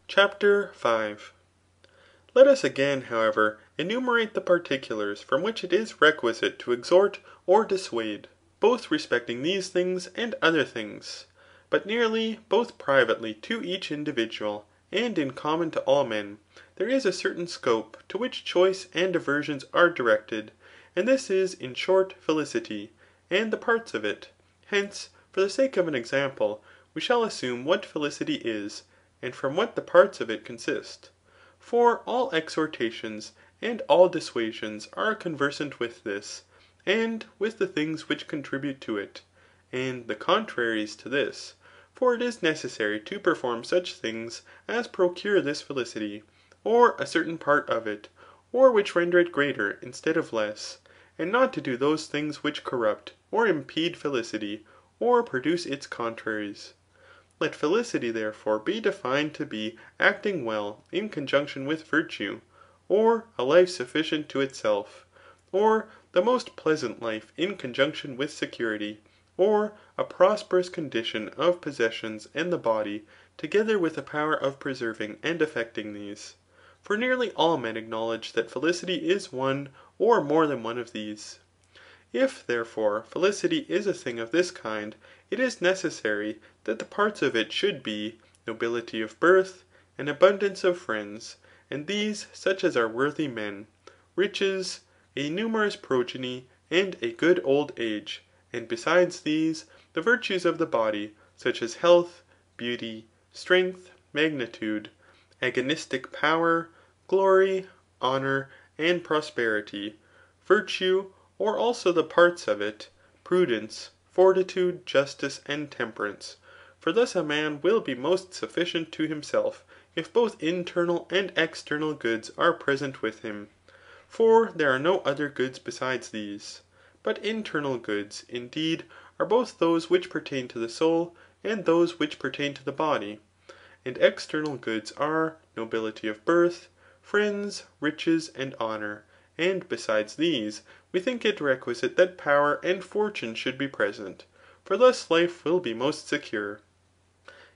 CHAPTER V. Let us again, however, enumerate the particulars from which it is requisite to exhort or dissuade, both respecting these things and other things, but nearly both privately to each individual, and in common to all men, there is a certain scope to which choice and diversions are directed, and this is in short felicity, and the parts of it. Hence, for the sake of an example, we shall assume what felicity is, and from what the parts of it consist. For all exhortations and all dissuasions are conversant with this, and with the things which contribute to it, and the contraries to this ; for it is necessary to perform such things as procure this felicity, or a certain part of it, or which render it greater instead of less, and not to do those things which corrupt or impede felicity, or produce its contraries. Let felicity therefore be defined to be acting well in conjunction with virtue, or a life sufficient to itself, or the most pleasant life in conjunction with security, or a prosperous condition of possessions and the body, together with a power of preserving and effecting these. For nearly all men acknowledge that felicity is one or more than one of these. If, therefore, felicity is a thing of this kind, it is necessary that the parts of it should be, nobility of birth, an abundance of friends, and these such as are worthy men, riches, a numerous progeny, and a good old age, and besides these, the virtues of the body, such as health, beauty, strength, magnitude, agonistic power, glory, honour, and prosperity, virtue, or also the parts of it, prudence, fortitude, justice, and temperance. For thus a man will be most sufficient to himself, if both internal and external goods are present with him. For there are no other goods besides these. But internal goods, indeed, are both those which pertain to the soul, and those which pertain to the body. And external goods are, nobility of birth, friends, riches, and honour. And besides these, we think it requisite that power and fortune should be present ; for thus life will be most secure.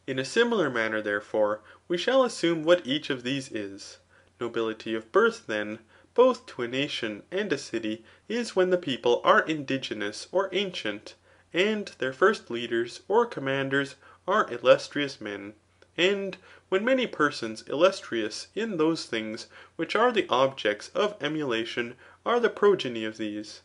In a similar manner, therefore, we shall assume what each of these is. Nobility of birth, then, both to a nation and a city, is when the people are indigenous or ancient, and their first leaders or commanders are illustrious men, and when many persons illustrious in those things which are the objects of emulation are the progeny of these.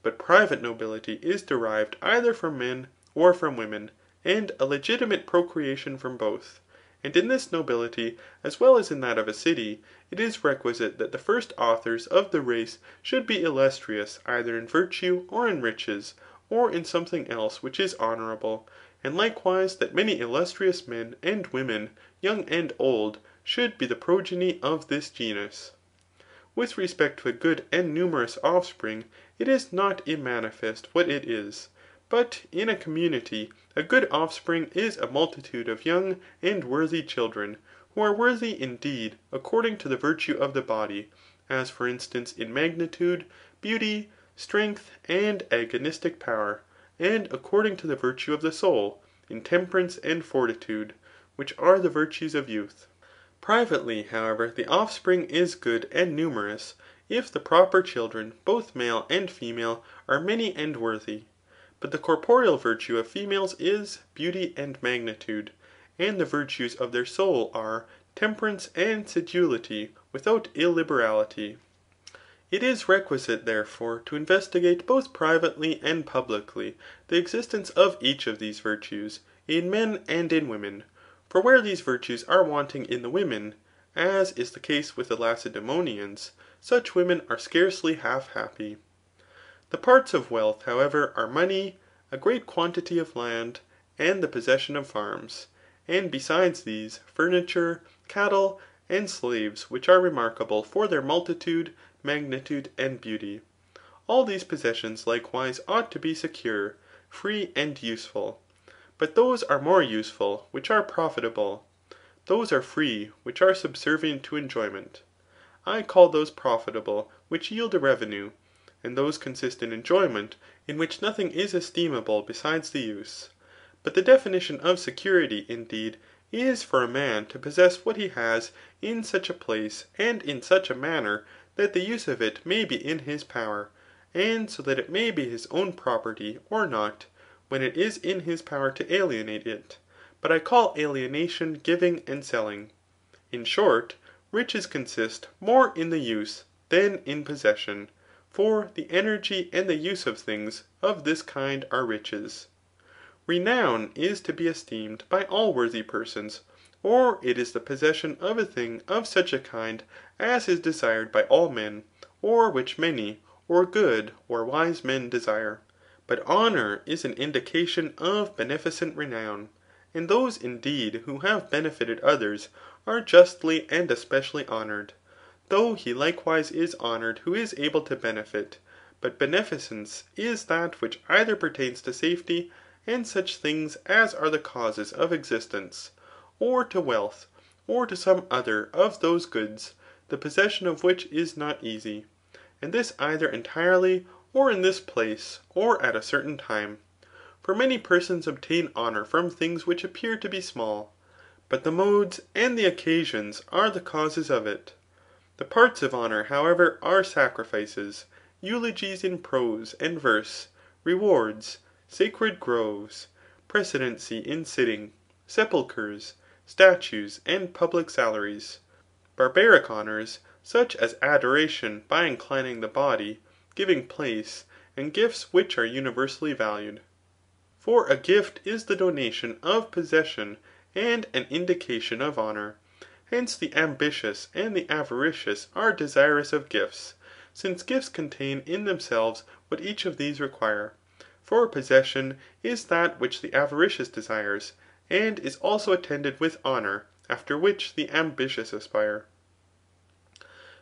But private nobility is derived either from men or from women, and a legitimate procreation from both. And in this nobility, as well as in that of a city, it is requisite that the first authors of the race should be illustrious either in virtue or in riches, or in something else which is honourable, and likewise that many illustrious men and women, young and old, should be the progeny of this genus. With respect to a good and numerous offspring, it is not immanifest what it is. But in a community, a good offspring is a multitude of young and worthy children, who are worthy indeed according to the virtue of the body, as for instance in magnitude, beauty, strength, and agonistic power, and according to the virtue of the soul, in temperance and fortitude, which are the virtues of youth. Privately, however, the offspring is good and numerous, if the proper children, both male and female, are many and worthy. But the corporeal virtue of females is beauty and magnitude, and the virtues of their soul are temperance and sedulity without illiberality. It is requisite, therefore, to investigate both privately and publicly the existence of each of these virtues, in men and in women. For where these virtues are wanting in the women, as is the case with the Lacedaemonians, such women are scarcely half happy. The parts of wealth, however, are money, a great quantity of land, and the possession of farms ; and besides these, furniture, cattle, and slaves, which are remarkable for their multitude, magnitude, and beauty. All these possessions likewise ought to be secure, free, and useful. But those are more useful which are profitable. Those are free which are subservient to enjoyment. I call those profitable which yield a revenue, and those consist in enjoyment, in which nothing is esteemable besides the use. But the definition of security, indeed, is for a man to possess what he has in such a place and in such a manner that the use of it may be in his power, and so that it may be his own property or not, when it is in his power to alienate it. But I call alienation giving and selling. In short, riches consist more in the use than in possession, for the energy and the use of things of this kind are riches. Renown is to be esteemed by all worthy persons, or it is the possession of a thing of such a kind as is desired by all men, or which many, or good, or wise men desire. But honour is an indication of beneficent renown. And those indeed who have benefited others are justly and especially honoured, though he likewise is honoured who is able to benefit. But beneficence is that which either pertains to safety, and such things as are the causes of existence, or to wealth, or to some other of those goods, the possession of which is not easy, and this either entirely, or in this place, or at a certain time. For many persons obtain honour from things which appear to be small, but the modes and the occasions are the causes of it. The parts of honour, however, are sacrifices, eulogies in prose and verse, rewards, sacred groves, precedency in sitting, sepulchres, statues, and public salaries. Barbaric honours, such as adoration by inclining the body, giving place, and gifts which are universally valued. For a gift is the donation of possession and an indication of honour. Hence the ambitious and the avaricious are desirous of gifts, since gifts contain in themselves what each of these require. For possession is that which the avaricious desires, and is also attended with honour, after which the ambitious aspire.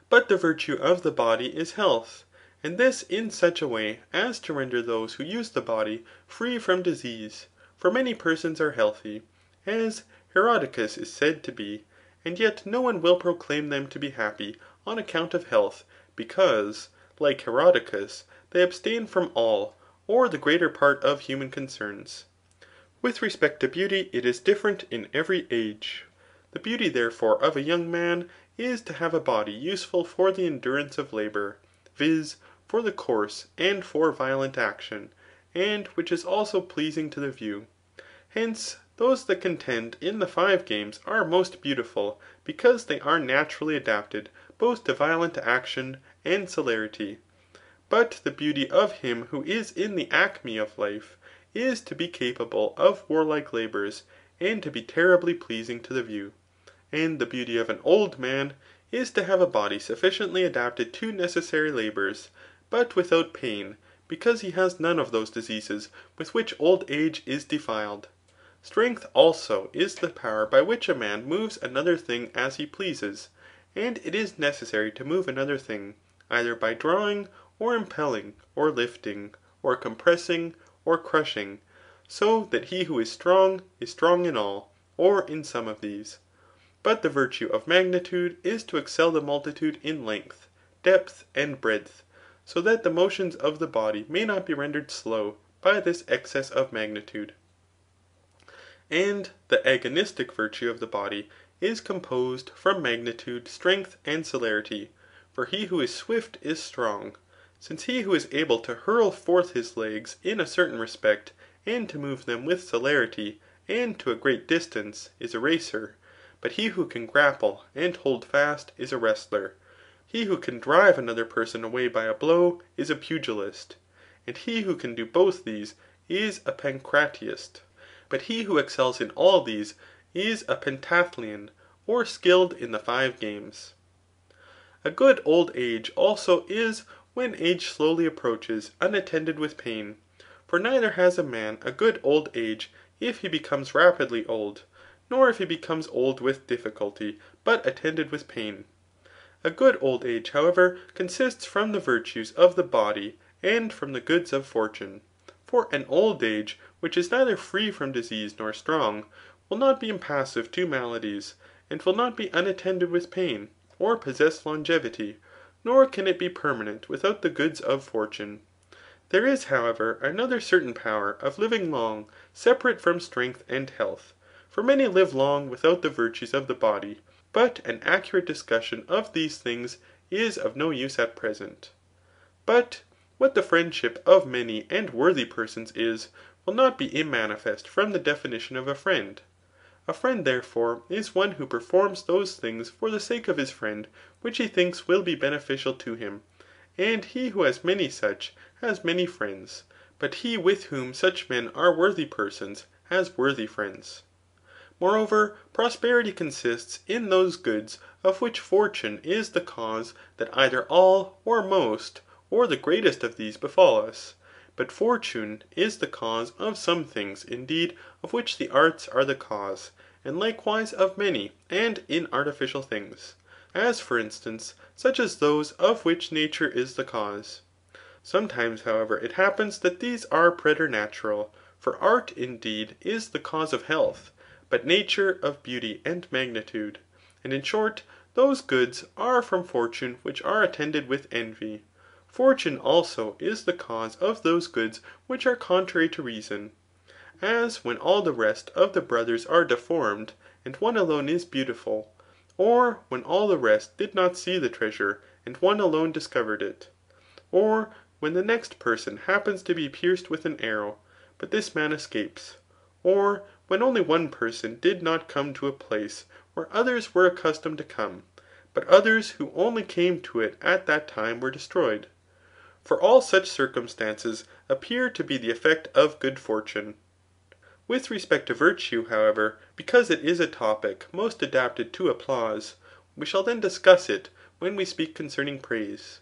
But the virtue of the body is health, and this in such a way as to render those who use the body free from disease. For many persons are healthy, as Herodicus is said to be, and yet no one will proclaim them to be happy on account of health, because, like Herodicus, they abstain from all, or the greater part of human concerns. With respect to beauty, it is different in every age. The beauty therefore of a young man is to have a body useful for the endurance of labour, viz. For the course and for violent action, and which is also pleasing to the view. Hence, those that contend in the 5 games are most beautiful, because they are naturally adapted both to violent action and celerity. But the beauty of him who is in the acme of life, is to be capable of warlike labours, and to be terribly pleasing to the view. And the beauty of an old man is to have a body sufficiently adapted to necessary labours, but without pain, because he has none of those diseases with which old age is defiled. Strength also is the power by which a man moves another thing as he pleases, and it is necessary to move another thing, either by drawing, or impelling, or lifting, or compressing, or crushing, so that he who is strong in all, or in some of these. But the virtue of magnitude is to excel the multitude in length, depth, and breadth, so that the motions of the body may not be rendered slow by this excess of magnitude. And the agonistic virtue of the body is composed from magnitude, strength, and celerity. For he who is swift is strong, since he who is able to hurl forth his legs in a certain respect, and to move them with celerity, and to a great distance, is a racer. But he who can grapple and hold fast is a wrestler. He who can drive another person away by a blow is a pugilist. And he who can do both these is a pancratiast. But he who excels in all these is a pentathlon, or skilled in the 5 games. A good old age also is when age slowly approaches unattended with pain. For neither has a man a good old age if he becomes rapidly old, nor if he becomes old with difficulty, but attended with pain. A good old age, however, consists from the virtues of the body, and from the goods of fortune. For an old age, which is neither free from disease nor strong, will not be impassive to maladies, and will not be unattended with pain, or possess longevity, nor can it be permanent without the goods of fortune. There is, however, another certain power of living long, separate from strength and health. For many live long without the virtues of the body. But an accurate discussion of these things is of no use at present. But what the friendship of many and worthy persons is, will not be immanifest from the definition of a friend. A friend, therefore, is one who performs those things for the sake of his friend which he thinks will be beneficial to him. And he who has many such, has many friends. But he with whom such men are worthy persons, has worthy friends. Moreover, prosperity consists in those goods of which fortune is the cause that either all, or most, or the greatest of these befall us. But fortune is the cause of some things indeed of which the arts are the cause, and likewise of many and inartificial things ; as for instance, such as those of which nature is the cause. Sometimes, however, it happens that these are preternatural ; for art, indeed, is the cause of health, but nature of beauty and magnitude. And in short, those goods are from fortune which are attended with envy. Fortune also is the cause of those goods which are contrary to reason ; as when all the rest of the brothers are deformed, and one alone is beautiful ; or when all the rest did not see the treasure, and one alone discovered it ; or when the next person happens to be pierced with an arrow, but this man escapes ; or when only one person did not come to a place where others were accustomed to come, but others who only came to it at that time were destroyed. For all such circumstances appear to be the effect of good fortune. With respect to virtue, however, because it is a topic most adapted to applause, we shall then discuss it when we speak concerning praise.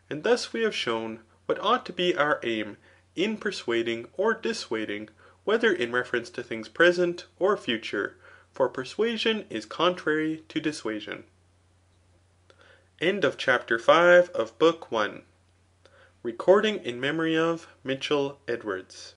And thus we have shown what ought to be our aim in persuading or dissuading, whether in reference to things present or future ; for persuasion is contrary to dissuasion. End of chapter 5 of book 1. Recording in memory of Mitchell Edwards.